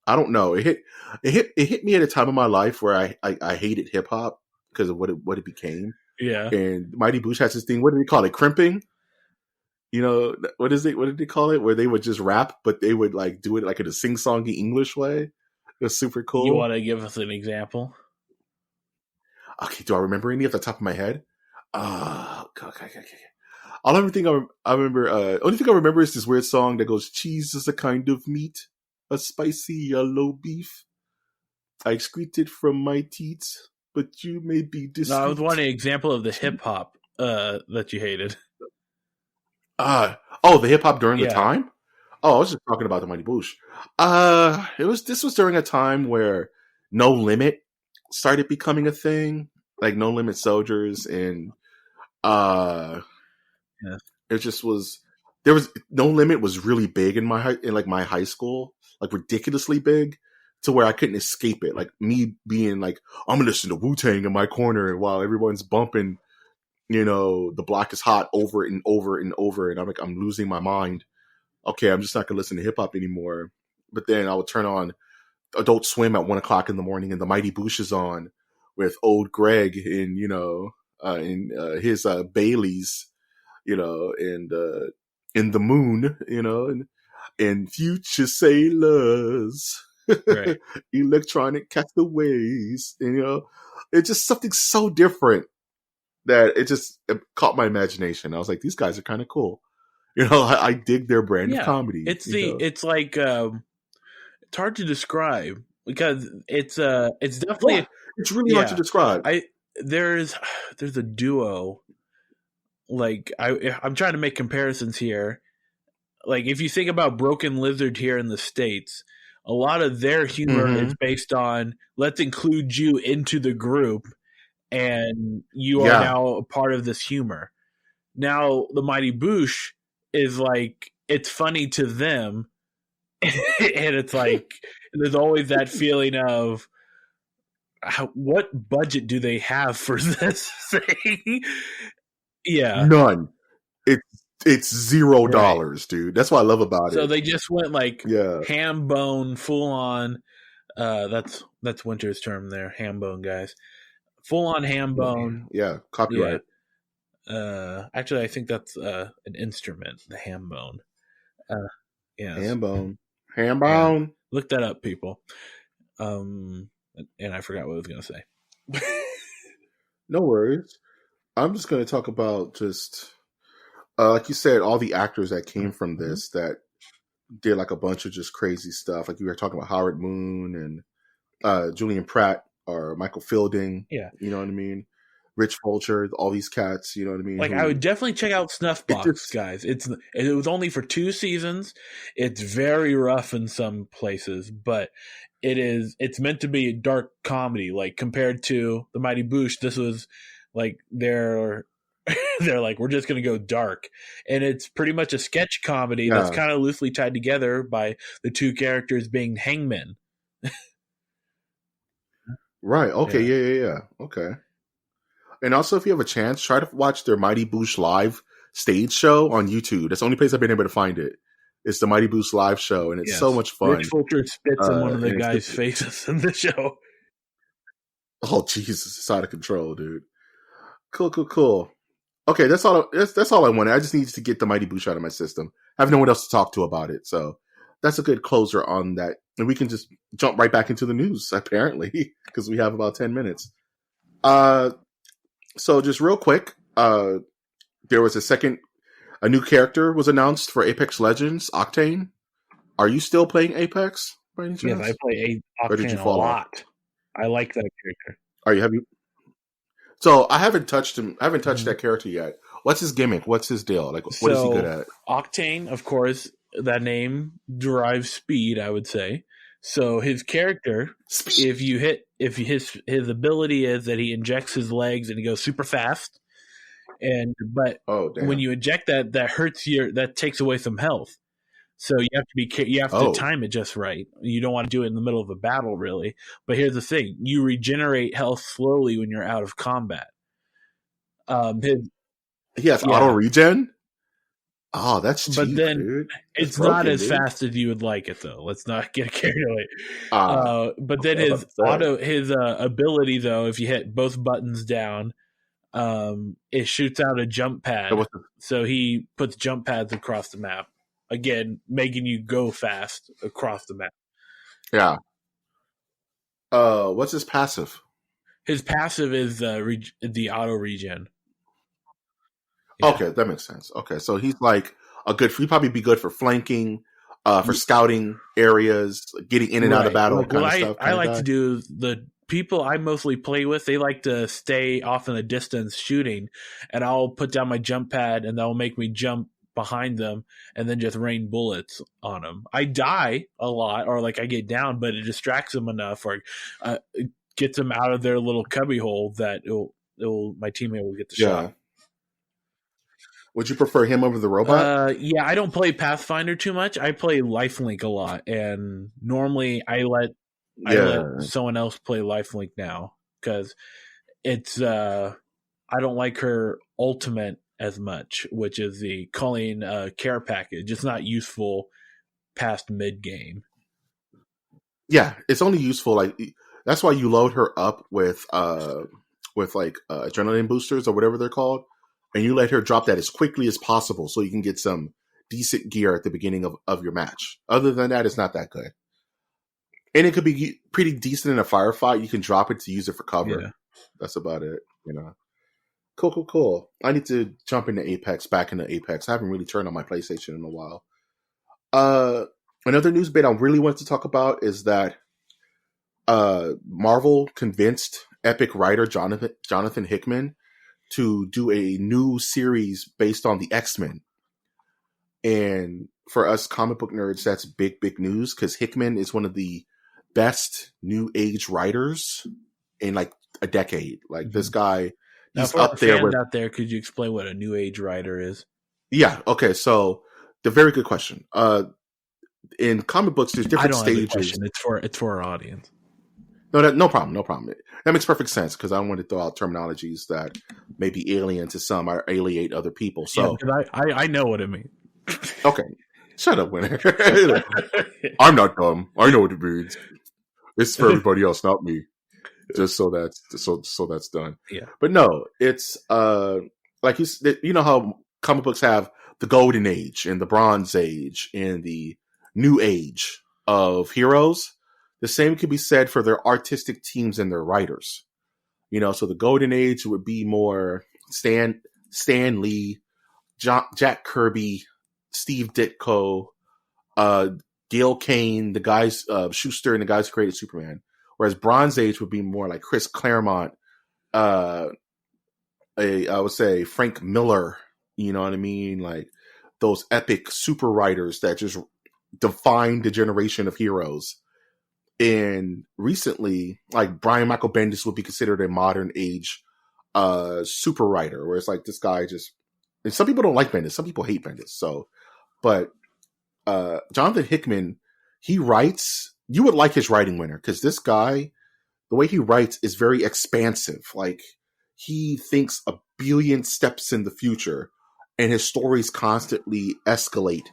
I don't know. It hit me at a time in my life where I hated hip hop because of what it became. Yeah. And Mighty Boosh has this thing. What do they call it? Crimping. You know, what did they call it? Where they would just rap, but they would like do it like in a sing-songy English way. It was super cool. You want to give us an example? Okay, do I remember any off the top of my head? Okay. Only thing I remember is this weird song that goes, "Cheese is a kind of meat, a spicy yellow beef. I excreted from my teats, but you may be No, I was discreet. wanting an example of the hip hop that you hated. The hip hop during the Yeah. time? Oh, I was just talking about the Mighty Boosh. This was during a time where No Limit started becoming a thing, like No Limit Soldiers, and Yeah. it just was. There was No Limit was really big in my high school, like ridiculously big, to where I couldn't escape it. Like me being like, I'm gonna listen to Wu-Tang in my corner while everyone's bumping, The Block is Hot over and over and over, and I'm like, I'm losing my mind. Okay, I'm just not gonna listen to hip hop anymore. But then I would turn on Adult Swim at 1 o'clock in the morning, and the Mighty Boosh is on with old Greg and his Bailey's, and in the moon, and future sailors, Right. electronic castaways, it's just something so different that it caught my imagination. I was like, these guys are kind of cool. I dig their brand of comedy. It's like it's hard to describe because it's definitely it's really hard to describe. There's a duo. Like I'm trying to make comparisons here. Like if you think about Broken Lizard here in the States, a lot of their humor is based on let's include you into the group and you are now a part of this humor. Now the Mighty Boosh is like it's funny to them and it's like there's always that feeling of what budget do they have for this thing? Yeah. None. It's $0, dude. That's what I love about it. So they just went like ham bone, full on. That's Winter's term there, ham bone guys. Full on ham bone. Yeah, copyright. Yeah. Actually, I think that's an instrument, the ham bone. Yeah, ham bone. Ham bone. Yeah. Look that up, people. And I forgot what I was going to say. No worries. I'm just going to talk about just, like you said, all the actors that came from this that did like a bunch of just crazy stuff. Like you were talking about Howard Moon and Julian Pratt or Michael Fielding. Yeah. You know what I mean? Rich Fulcher, all these cats, you know what I mean? Like I would definitely check out Snuffbox, guys. It was only for 2 seasons. It's very rough in some places, but it's meant to be a dark comedy. Like compared to the Mighty Boosh, this was like they're like we're just gonna go dark, and it's pretty much a sketch comedy that's kind of loosely tied together by the 2 characters being hangmen. Right. Okay. Yeah. Okay. And also, if you have a chance, try to watch their Mighty Boosh live stage show on YouTube. That's the only place I've been able to find it. It's the Mighty Boosh live show, and it's so much fun. Rich Fulcher spits in one of the guys' faces in the show. Oh, Jesus. It's out of control, dude. Cool. Okay, that's all I wanted. I just needed to get the Mighty Boosh out of my system. I have no one else to talk to about it, so that's a good closer on that. And we can just jump right back into the news, apparently, because we have about 10 minutes. So just real quick, there was a new character was announced for Apex Legends, Octane. Are you still playing Apex by any chance? Yes, I play Octane a lot. I like that character. Have you? So I haven't touched him. I haven't touched that character yet. What's his gimmick? What's his deal? Like, what is he good at? Octane, of course, that name derives speed, I would say. So his character, if his ability is that he injects his legs and he goes super fast, but when you inject that hurts that takes away some health. So you have to time it just right. You don't want to do it in the middle of a battle, really. But here's the thing: you regenerate health slowly when you're out of combat. He has auto regen. Oh, that's cheap, but then dude. It's not as fast as you would like it, though. Let's not get carried away. But then his ability, though, if you hit both buttons down, it shoots out a jump pad. So he puts jump pads across the map. Again, making you go fast across the map. Yeah. What's his passive? His passive is the auto regen. Yeah. Okay, that makes sense. Okay, so he's like he'd probably be good for flanking, for scouting areas, getting in and out of battle, Like, kind of stuff. I like to do, the people I mostly play with, they like to stay off in the distance shooting, and I'll put down my jump pad and they'll make me jump behind them and then just rain bullets on them. I die a lot, or like I get down, but it distracts them enough, or it gets them out of their little cubby hole that my teammate will get the shot. Would you prefer him over the robot? Yeah, I don't play Pathfinder too much. I play Lifelink a lot, and normally I let someone else play Lifelink now, because it's I don't like her ultimate as much, which is the calling care package. It's not useful past mid game. Yeah, it's only useful, like, that's why you load her up with like adrenaline boosters or whatever they're called, and you let her drop that as quickly as possible so you can get some decent gear at the beginning of your match. Other than that, it's not that good. And it could be pretty decent in a firefight. You can drop it to use it for cover. Yeah. That's about it, you know. Cool. I need to jump back into Apex. I haven't really turned on my PlayStation in a while. Another news bit I really want to talk about is that Marvel convinced Epic writer Jonathan Hickman to do a new series based on the X-Men. And for us comic book nerds, that's big news, because Hickman is one of the best new age writers in like a decade. Like, this guy, he's now, up there with out there. Could you explain what a new age writer is? Yeah. Okay. So, the very good question. In comic books, there's different stages. It's for our audience. No problem. That makes perfect sense, because I don't want to throw out terminologies that may be alien to some or alienate other people. So, yeah, I know what it means. Okay, shut up, Winner. I'm not dumb. I know what it means. It's for everybody else, not me. Just so that's done. Yeah. But no, it's like you know how comic books have the golden age and the bronze age and the new age of heroes. The same could be said for their artistic teams and their writers. You know, so the golden age would be more Stan Lee, Jack Kirby, Steve Ditko, Gail Kane, the guys, Schuster, and the guys who created Superman. Whereas Bronze Age would be more like Chris Claremont, I would say Frank Miller. You know what I mean? Like those epic super writers that just defined the generation of heroes. And recently, like Brian Michael Bendis would be considered a modern age super writer, where it's like this guy just. And some people don't like Bendis, some people hate Bendis. So, but Jonathan Hickman, he writes. You would like his writing, Winner, because this guy, the way he writes is very expansive. Like, he thinks a billion steps in the future, and his stories constantly escalate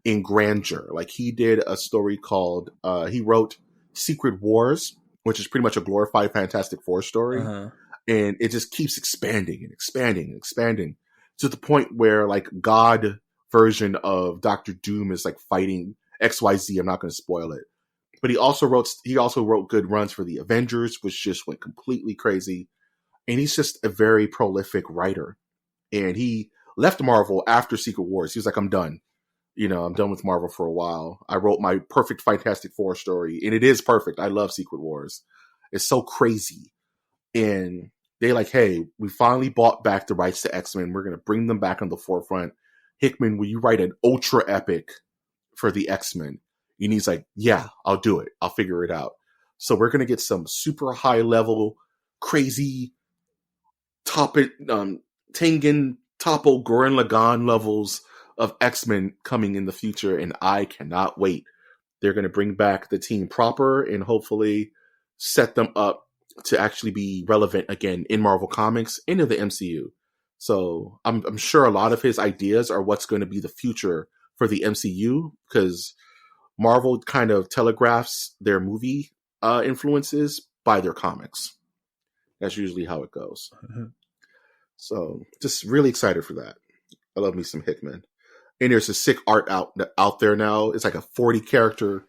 in grandeur. Like, he did a story called, he wrote Secret Wars, which is pretty much a glorified Fantastic Four story. Uh-huh. And it just keeps expanding and expanding and expanding to the point where, like, God version of Doctor Doom is like fighting XYZ. I'm not going to spoil it. But he also wrote good runs for the Avengers, which just went completely crazy. And he's just a very prolific writer. And he left Marvel after Secret Wars. He was like, I'm done. You know, I'm done with Marvel for a while. I wrote my perfect Fantastic Four story, and it is perfect. I love Secret Wars. It's so crazy. And they're like, hey, we finally bought back the rights to X-Men. We're going to bring them back on the forefront. Hickman, will you write an ultra epic for the X-Men? And he's like, yeah, I'll do it. I'll figure it out. So we're going to get some super high level, crazy, Tengen, Toppo, Gurren Lagann levels of X-Men coming in the future. And I cannot wait. They're going to bring back the team proper and hopefully set them up to actually be relevant again in Marvel Comics and in the MCU. So I'm sure a lot of his ideas are what's going to be the future for the MCU, because Marvel kind of telegraphs their movie influences by their comics. That's usually how it goes. Mm-hmm. So just really excited for that. I love me some Hickman. And there's a sick art out there now. It's like a 40 character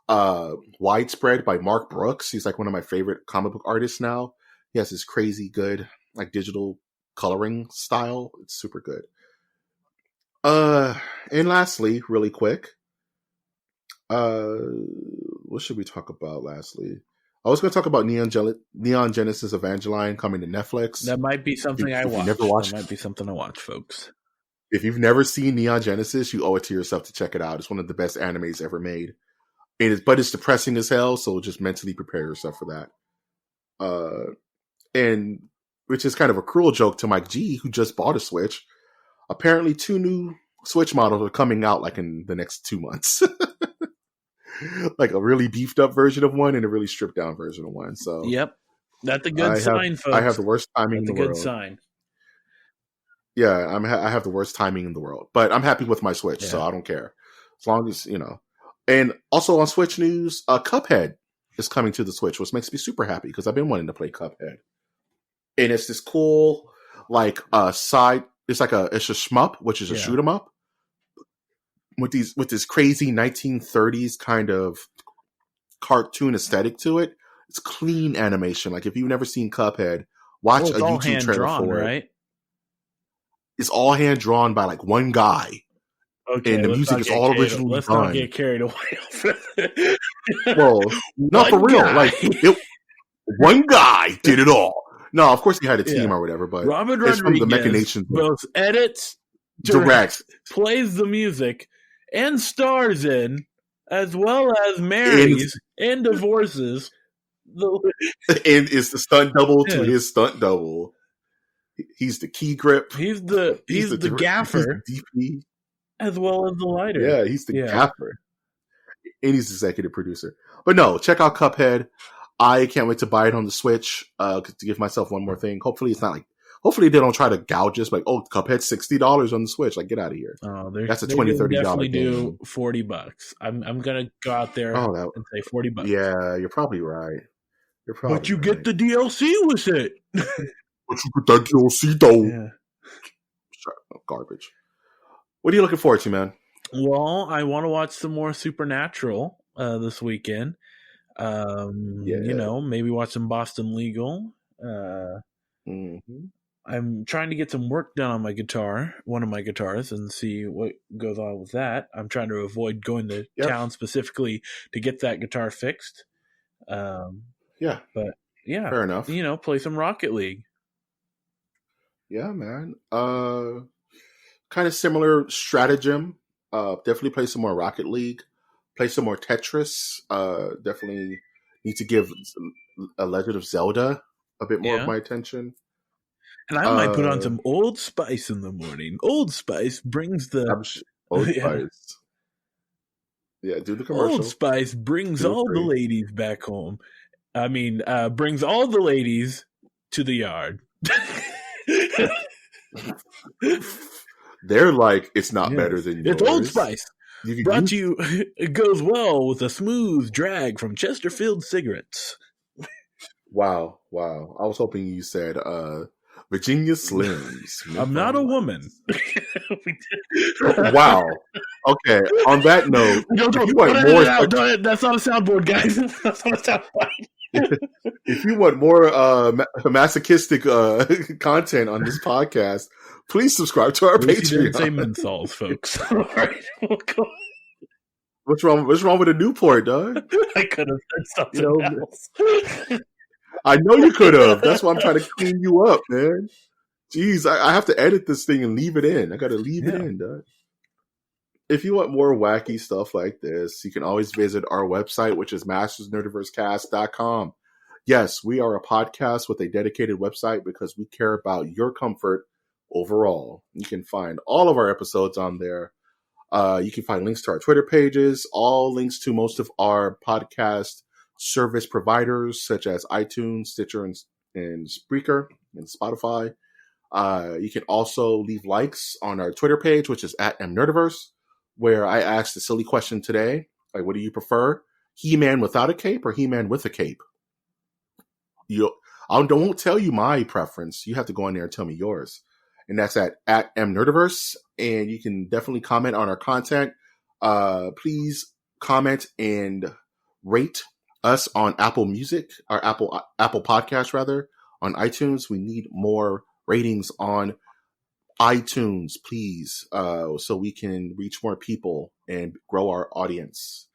widespread by Mark Brooks. He's like one of my favorite comic book artists now. He has this crazy good like digital coloring style. It's super good. And lastly, really quick, Uh, what should we talk about? Lastly, I was going to talk about Neon Genesis Evangelion coming to Netflix. That might be something I watch. Never watched, that might be something I watch, folks. If you've never seen Neon Genesis, you owe it to yourself to check it out. It's one of the best animes ever made. But it's depressing as hell, so just mentally prepare yourself for that. And which is kind of a cruel joke to Mike G, who just bought a Switch. Apparently, 2 new Switch models are coming out like in the next 2 months. Like a really beefed up version of one and a really stripped down version of one. So yep, that's a good sign, folks. I have the worst timing in the world. That's a good sign. Yeah, I have the worst timing in the world, but I'm happy with my Switch, so I don't care as long as And also on Switch news, Cuphead is coming to the Switch, which makes me super happy because I've been wanting to play Cuphead. And it's this cool, like side. It's a shmup, which is a shoot 'em up with this crazy 1930s kind of cartoon aesthetic to it. It's clean animation. Like if you've never seen Cuphead, watch a YouTube trailer for it. Right? It's all hand drawn by like one guy. Okay, and the music is all originally let's done. Not get carried away. Well, not for real. Like one guy did it all. No, of course he had a team or whatever, but Robert it's from the Rodriguez machinations. Both edits, directs, plays the music, and stars in, as well as marries and divorces. And is the stunt double to his stunt double. He's the key grip. He's the gaffer. He's the DP. As well as the lighter. Yeah, he's the gaffer. And he's the executive producer. But no, check out Cuphead. I can't wait to buy it on the Switch to give myself one more thing. Hopefully it's not like, hopefully they don't try to gouge us like, oh, Cuphead's $60 on the Switch. Like, get out of here. Oh, that's a $20, $30 definitely game. Do $40. I'm going to go out there and say $40. Yeah, you're probably right. But you get the DLC with it. But you get that DLC though. Yeah. Garbage. What are you looking forward to, man? Well, I want to watch some more Supernatural this weekend. Maybe watch some Boston Legal. I'm trying to get some work done on my guitar, one of my guitars, and see what goes on with that. I'm trying to avoid going to town specifically to get that guitar fixed. Fair enough. Play some Rocket League. Yeah, man. Kind of similar stratagem. Definitely play some more Rocket League. Play some more Tetris. Definitely need to give a Legend of Zelda a bit more of my attention. And I might put on some Old Spice in the morning. Old Spice brings the Old Spice. Yeah, do the commercial. Old Spice brings all the ladies back home. I mean, brings all the ladies to the yard. They're like, it's not better than yours. It's Old Spice. Brought to you, it goes well with a smooth drag from Chesterfield cigarettes. Wow. I was hoping you said Virginia Slims. I'm not a woman. Wow. Okay. On that note, that's not a soundboard, guys. That's not a soundboard. If you want more masochistic content on this podcast, please subscribe to our Patreon. You didn't say menthols, folks. All right, we'll go. What's wrong with a Newport, dog? I could have said something else. I know you could have. That's why I'm trying to clean you up, man. Jeez, I have to edit this thing and leave it in. I got to leave it in, dog. If you want more wacky stuff like this, you can always visit our website, which is mastersnerdiversecast.com. Yes, we are a podcast with a dedicated website because we care about your comfort overall. You can find all of our episodes on there. You can find links to our Twitter pages, all links to most of our podcast service providers, such as iTunes, Stitcher, and Spreaker, and Spotify. You can also leave likes on our Twitter page, which is at MNerdiverse, where I asked a silly question today. Like, what do you prefer? He-Man without a cape or He-Man with a cape? I won't tell you my preference. You have to go in there and tell me yours. And that's at MNerdiverse. And you can definitely comment on our content. Please comment and rate us on Apple Music, or Apple Podcast, rather, on iTunes. We need more ratings on iTunes, please, so we can reach more people and grow our audience.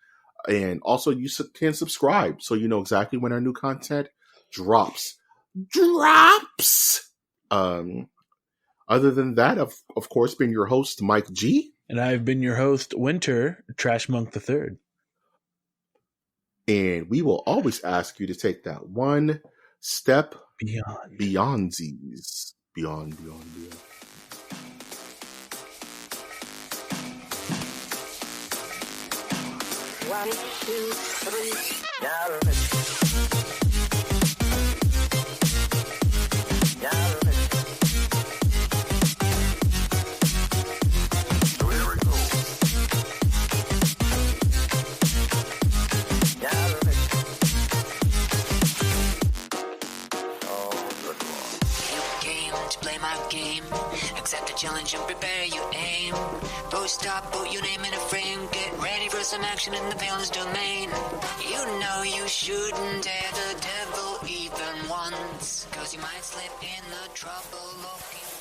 And also, you can subscribe so you know exactly when our new content drops. Drops! Other than that, of course, been your host, Mike G. And I've been your host, Winter, Trash Monk III. And we will always ask you to take that one step beyond these. Beyond. 1, 2, 3, now accept the challenge and prepare your aim. Post up, put your name in a frame. Get ready for some action in the villain's domain. You know you shouldn't dare the devil even once, 'cause you might slip in the trouble looking.